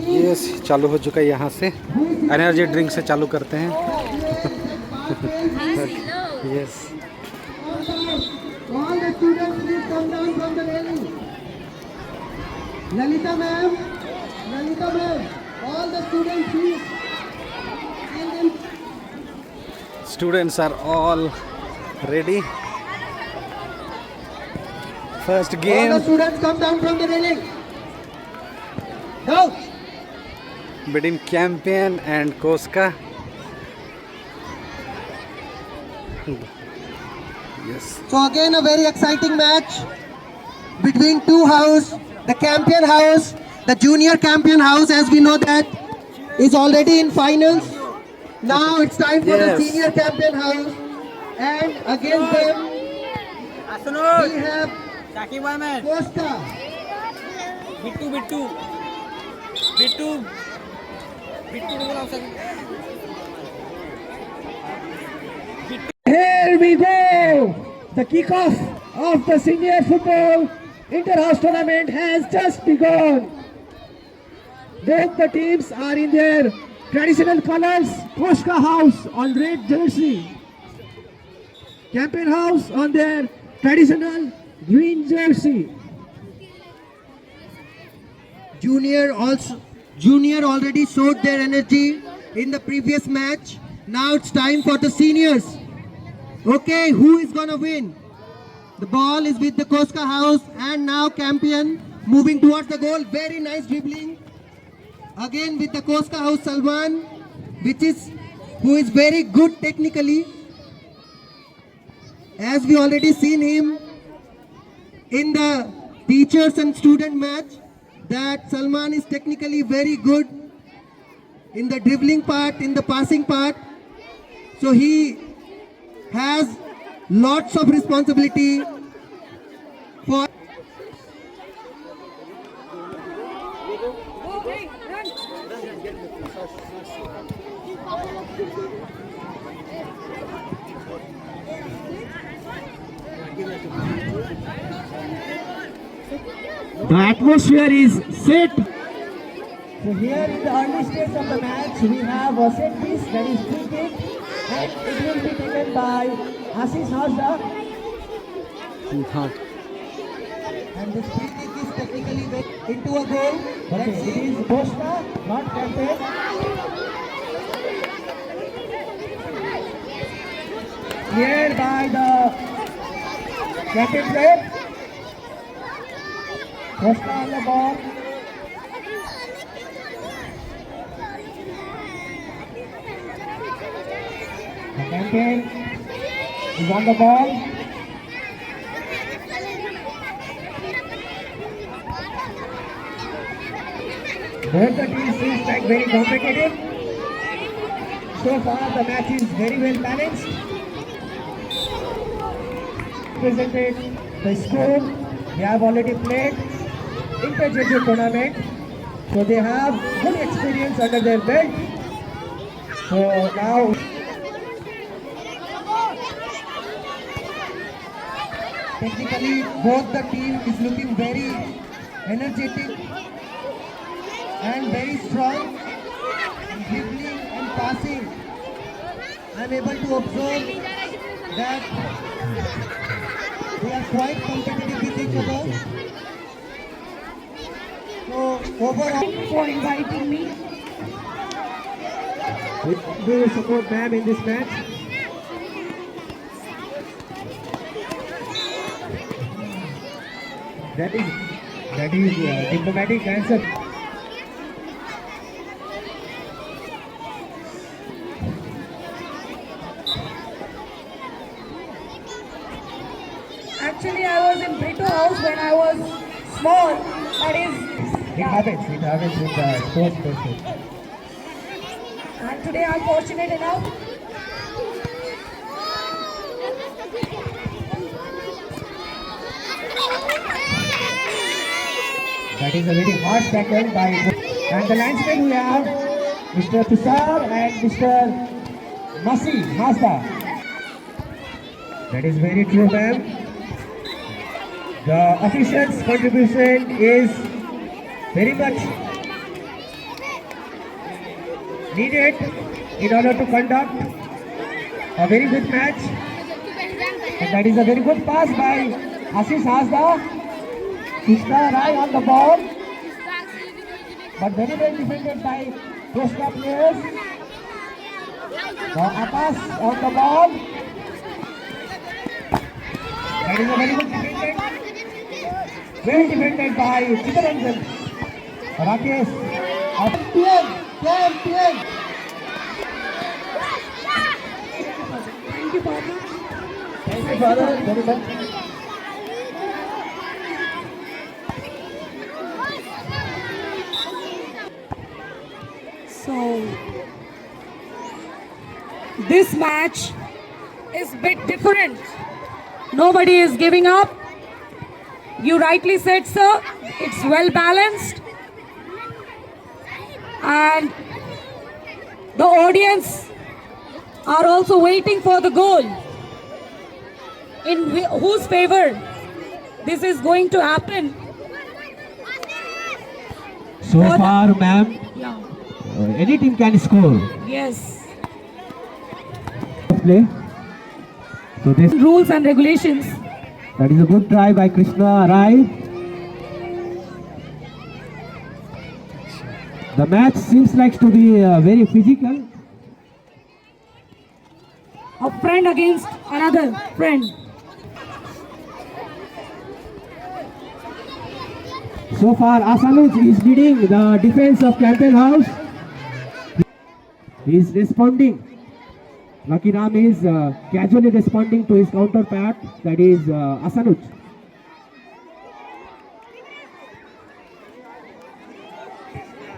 ये चालू हो चुका है। यहाँ से एनर्जी ड्रिंक से चालू करते हैं। Yes All the students please come down from the railing. Lalita ma'am, all the students please. And then students are all ready. First all game the students come down from the railing. Go. between Campion and Koska. Yes. So again a very exciting match between two house, the Campion house, the junior Campion house, as we know that is already in finals. Now it's time for the Yes. senior Campion house, and against them we have Costa. Here we go! The kickoff of the senior football inter-house tournament has just begun. Both the teams are in their traditional colors. Koska House on red jersey, Campion House on their traditional green jersey. Junior already showed their energy in the previous match. Now it's time for the seniors. Okay, who is gonna win? The ball is with the Koska House, and now Campion moving towards the goal. Very nice dribbling. Again with the Koska House Salman, who is very good technically. As we already seen him in the teachers and student match, that Salman is technically very good in the dribbling part, in the passing part. So he has lots of responsibility for the atmosphere is set. So here in the early stage of the match, we have a set piece that is free kick, and it will be taken by Ashish Hasda. And this free kick is technically into a goal. Okay, it is Koska, not Campion. Cleared by the Campion player. Koska on the ball. The Campion is on the ball. Both the teams seem like very competitive. So far the match is very well balanced. Presented the school, they have already played intercollegiate tournament, so they have good experience under their belt. So now technically both the team is looking very energetic and very strong in dribbling and passing. I am able to observe that they are quite competitive with each other. So overall, for inviting me. do you support ma'am in this match? That is diplomatic answer. Actually, I was in Brito House when I was small. That is, It happens with the sports person. and today I'm fortunate enough. That is a very hard tackle by, and the linesmen we have Mr. Tushar and Mr. Masi Hasda. That is very true, ma'am. The officials' contribution is very much needed in order to conduct a very good match. And that is a very good pass by Ashish Hasda. Krishna Rai on the ball, but very well defended by Krishna players. Now Akash on the ball. That is a very good defended. Well defended by Chittaranjan. Rakesh. Champion. Thank you, Father. Thank you, Father. Very much. So, this match is a bit different. Nobody is giving up. You rightly said, sir. It's well balanced. And the audience are also waiting for the goal. In whose favor this is going to happen? So far, ma'am, Yeah. any team can score. Yes. Play. So this Rules and regulations. that is a good try by Krishna Rai. The match seems like to be very physical. A friend against another friend. So far, Asanuj is leading the defense of Campbell House. He is responding. Lucky Ram is casually responding to his counterpart, that is Asanuj.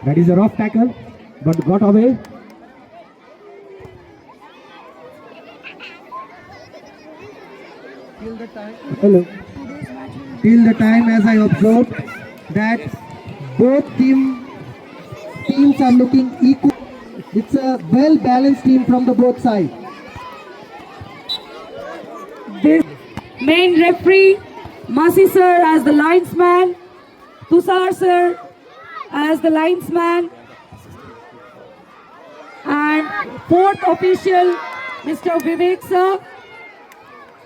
That is a rough tackle, but got away. Hello. Till the time as I observed that both teams are looking equal. It's a well balanced team from the both sides. This main referee, Masi sir as the linesman, Tushar sir as the linesman, and fourth official, Mr. Vivek sir.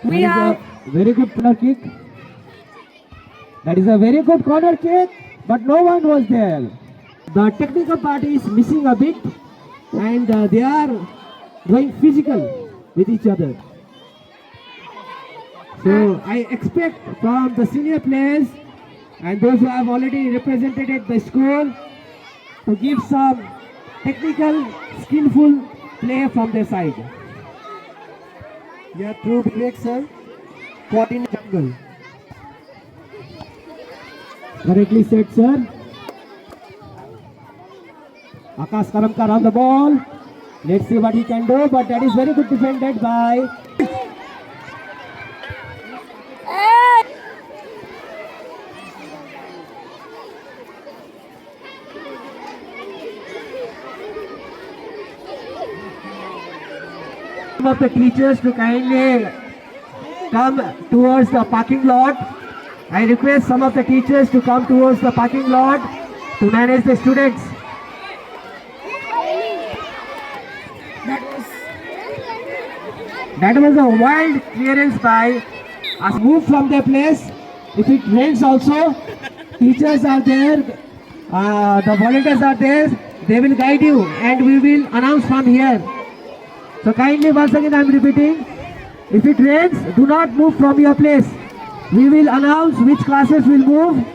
We have Very good corner kick. That is a very good corner kick, but no one was there. The technical part is missing a bit, and they are going physical with each other. So I expect from the senior players and those who have already represented the school to give some technical, skillful play from their side. Yeah, true, Vivek sir. Caught in jungle. Correctly said, sir. Akash Karamkar on the ball. Let's see what he can do, but that is very good defended by. Some of the teachers to kindly come towards the parking lot. I request some of the teachers to come towards the parking lot to manage the students. That was a wild clearance by us. Move from their place. If it rains also, teachers are there, the volunteers are there. They will guide you and we will announce from here. So kindly once again I am repeating, if it rains, do not move from your place. We will announce which classes will move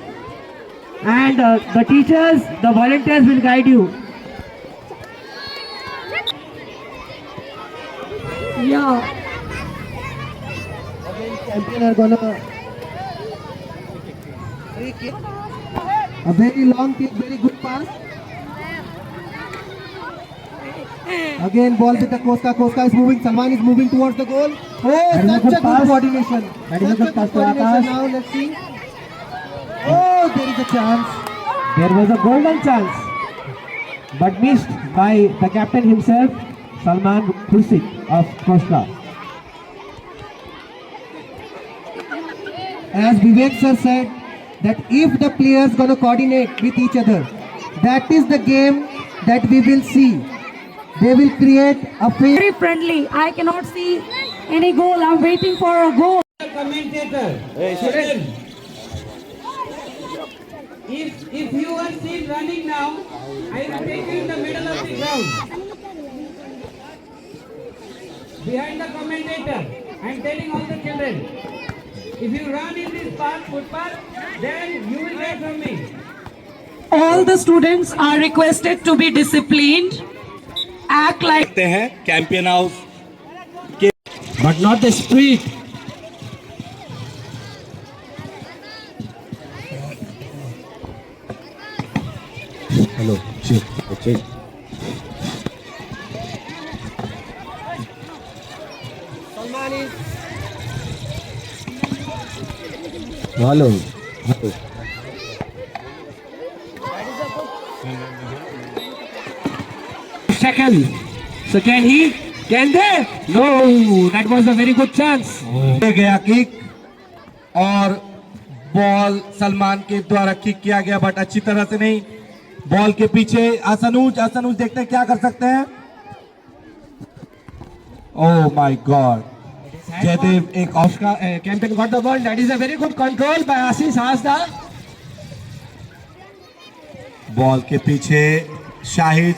and the teachers, the volunteers will guide you. yeah. Champion are gonna free kick. A very long kick, very good pass. Again ball with the Koska. Koska is moving. Salman is moving towards the goal. Oh, such a good coordination. That is a good pass to Akash. Now let's see. Oh, there is a chance. There was a golden chance, but missed by the captain himself, Salman Khurshid of Koska. As Vivek sir said, that if the players gonna coordinate with each other, that is the game that we will see. they will create a field. Very friendly. I cannot see any goal. I'm waiting for a goal. Commentator. Student. If you are still running now, I will take you in the middle of the ground. Behind the commentator, I am telling all the children. If you run in this footpath, then you will get from me. All the students are requested to be disciplined. Act like हैं Campion house But not the speed. Hello check hello Second. So can he? Can they? No. That was a very good chance. गया kick और ball Salman के द्वारा kick किया गया but अच्छी तरह से नहीं बॉल के पीछे आसनूज देखते हैं क्या कर सकते हैं ओह माय गॉड जयदेव एक ऑफ का Campaign got the ball. That is a very good control by Ashish Hasda. Ball के पीछे Shahid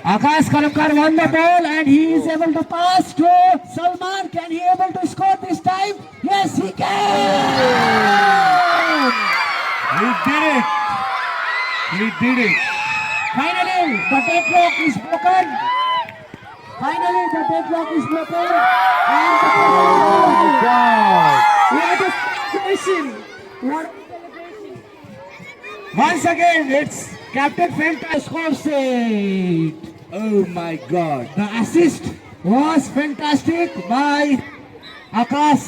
Akash Kalamkar won the ball and he is able to pass to Salman. Can he able to score this time? Yes, he can. he did it Finally, the deadlock is broken. Finally, the deadlock is broken. And the what a celebration! What once again, it's Captain Fenta scores it. oh my god The assist was fantastic by Akash.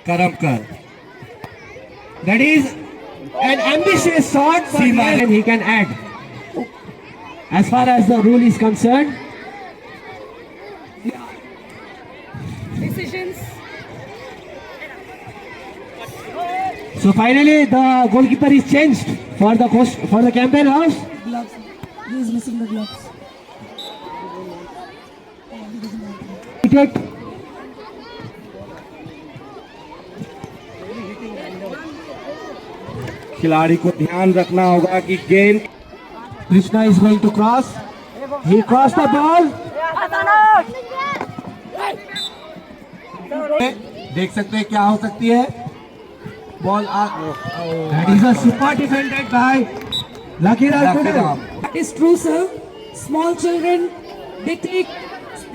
Karamkar That is an ambitious shot, but then he can add. As far as the rule is concerned, decisions. so finally the goalkeeper is changed for the campaign house. Gloves. He is missing the gloves. Take खिलाड़ी को ध्यान रखना होगा कि गेंद Krishna is going to cross. He crossed the ball. देख सकते हैं क्या हो सकती है ball That is a super defended by Lucky Ram. That is true, sir. Small children, they take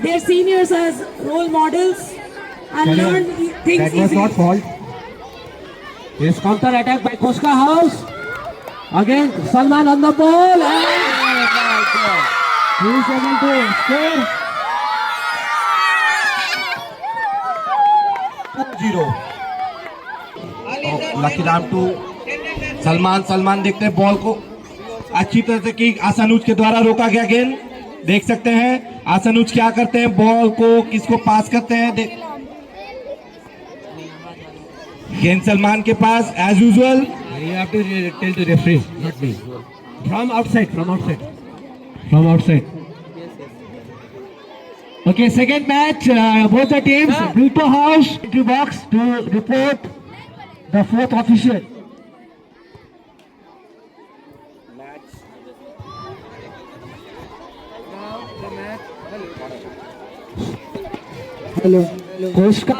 their seniors as role models and learn things That was easily. not fault. Yes, counter attack by Koska House. Again, Salman on the ball and he is able to score. 2-0 lucky Ram to Salman देखते हैं ball को अच्छी तरह से की आसानुज के द्वारा रोका गया गेंद देख सकते हैं आसानुज क्या करते हैं बॉल को किसको पास करते हैं गेंद सलमान के पास as usual You have to tell to referee, not me. From outside. Okay, second match. Both the teams. Brito House entry box to report the fourth official. Hello. Koska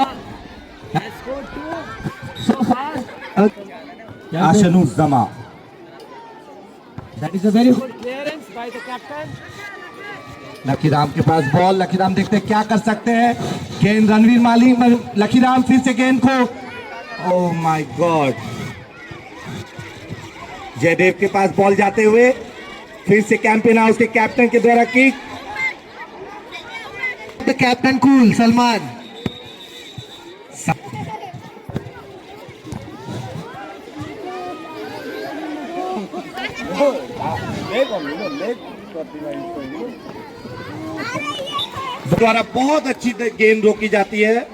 has scored 2 so far. आशानुज जमा That is a very good clearance by the captain. लकीराम के पास ball लकीराम देखते हैं क्या कर सकते हैं गेंद रणवीर माली लकीराम फिर से गेंद को ओह माय गॉड जयदेव के पास बॉल जाते हुए फिर से कैंपेन हाउस के कैप्टन के द्वारा kick The captain cool, Salman. द्वारा बहुत अच्छी गेंद रोकी जाती है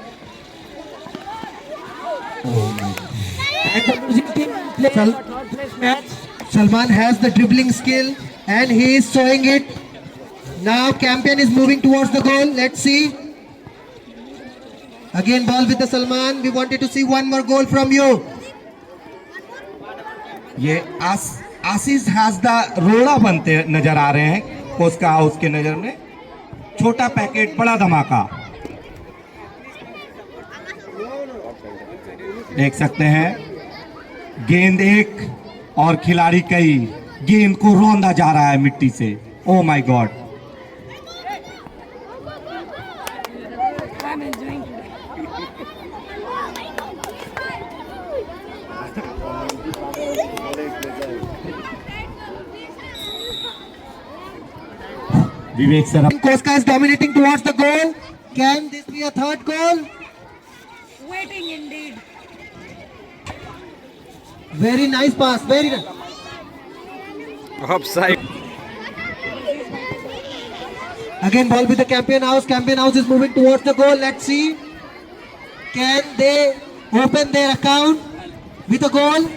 And the losing team plays the third place match. Salman has the dribbling skill and he is showing it. Now Campion is moving towards the goal. Let's see. Again ball with the Salman. We wanted to see one more goal from you. ये आशीष हासदा रोड़ा बनते नजर आ रहे हैं कोस्का house के नजर में। छोटा पैकेट बड़ा धमाका देख सकते हैं। गेंद एक और खिलाड़ी कई, गेंद को रौंदा जा रहा है मिट्टी से। Oh my God. I'm enjoying today. Vivek sir Koska is dominating towards the goal. Can this be a third goal? Waiting indeed. Very nice pass. Very nice. Offside. Again ball with the Campion House. Campion House is moving towards the goal. Let's see. Can they open their account with a goal?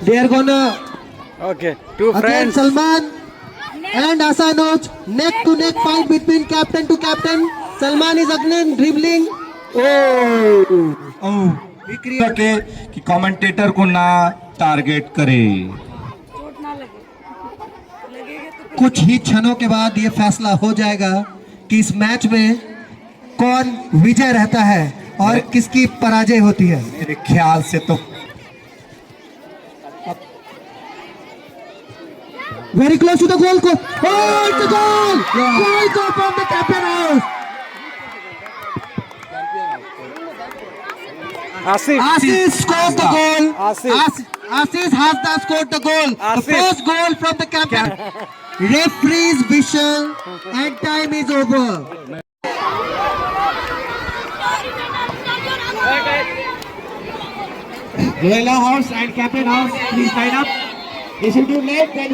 They are gonna Okay, two again friends. Salman and Asanuj neck to neck fight between captain to captain. Salman is again dribbling. Oh, के कि commentator को ना target करे। चोट ना लगे, लगेगा तो कुछ ही क्षणों के बाद ये फैसला हो जाएगा कि इस मैच में कौन विजय रहता है और किसकी पराजय होती है। मेरे ख्याल से तो Very close to the goal. Oh, it's a goal! Goal from the Campion House. Ashish scores the goal. Ashish has scored the goal. The first goal from the Campion. Referee's whistle and time is over. Gorilla House and Captain House, please line up. This will be late, then